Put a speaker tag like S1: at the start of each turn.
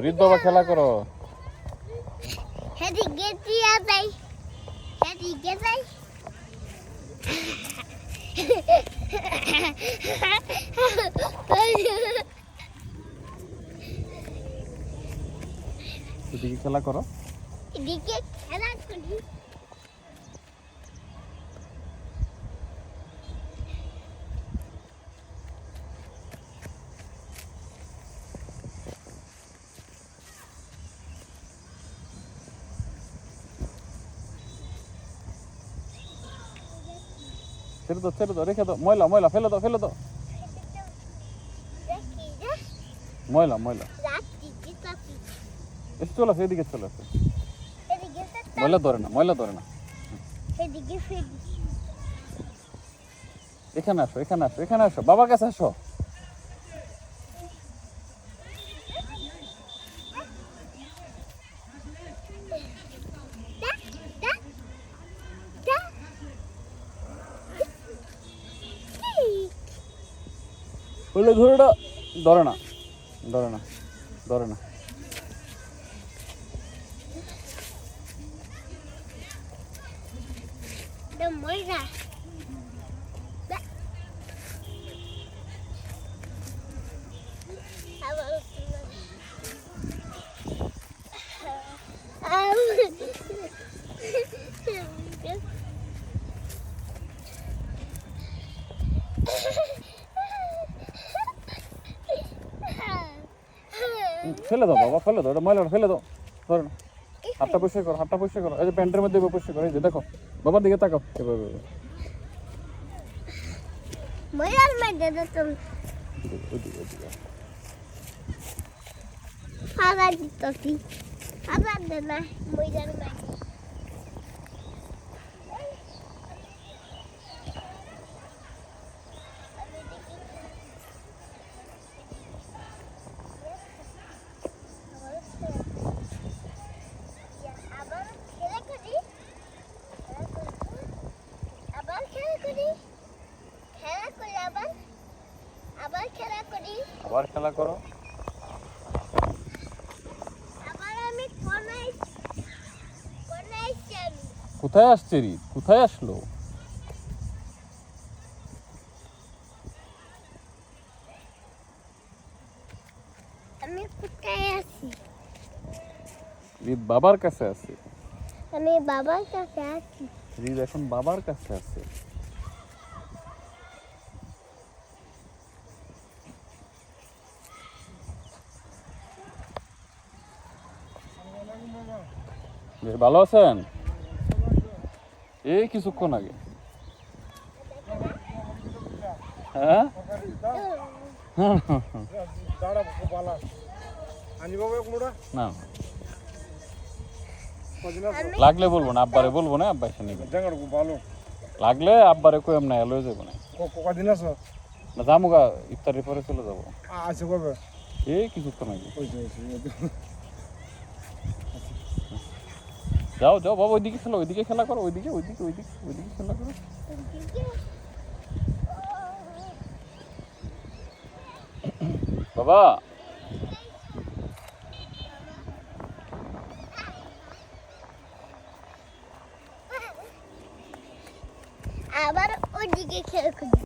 S1: রিদ বাবা খেলা করো।
S2: এদিকে দিয়া যাই, এদিকে যাই।
S1: এদিকে খেলা করো।
S2: এদিকে খেলা করি।
S1: ছেড়ে দাও রেখে দাও, ময়লা ময়লা ফেলে দাও ফেলে দাও, ময়লা ময়লা। এসে চলে আসো, এদিকে চলে আসো। ময়লা ধরে না, ময়লা ধরে না। এখানে আসো, এখানে আসো, এখানে আসো, বাবার কাছে আসো। বলে ধরে না, ধরে না, ধরে না, ধরে না। ফেলে দাও বাবা, ফেলে দাও, এটা ময়লাটা ফেলে দাও, ধরে না। হাতটা পরিষ্কার করো, হাতটা পরিষ্কার করো। এই যে প্যান্টের মধ্যে পরিষ্কার করো, এই যে দেখো, বাবার দিকে তাকাও এভাবে।
S2: ময়লার মধ্যে তো
S1: ওদিকে ওদিকে
S2: আবার দিতেছি, আবার দে না ময়লার মধ্যে।
S1: আবার খেলা করো। কোথায় আসছে রিত, কোথায় আসলো?
S2: আমি কোথায় আছি?
S1: রিত বাবার কাছে আছে।
S2: আমি বাবার কাছে আছি।
S1: রিত এখন বাবার কাছে আছে। ভালো আছেন? এই কিছুক্ষণ আগে। হ্যাঁ না, লাগলে বলবো না, আব্বারে বলবো না, আব্বা এসে নেবে। লাগলে আব্বারে কই এমন লয়ে যাবো না।
S3: কদিন আছো?
S1: না যামুগা, ইফতারের পরে চলে যাবো।
S3: আচ্ছা কবে?
S1: এই কিছুক্ষণ আগে। যাও যাও বাবা, ওইদিকে খেলো, ওইদিকে খেলা করো, ওইদিকে ওইদিকে ওইদিকে ওইদিকে খেলা করো। বাবা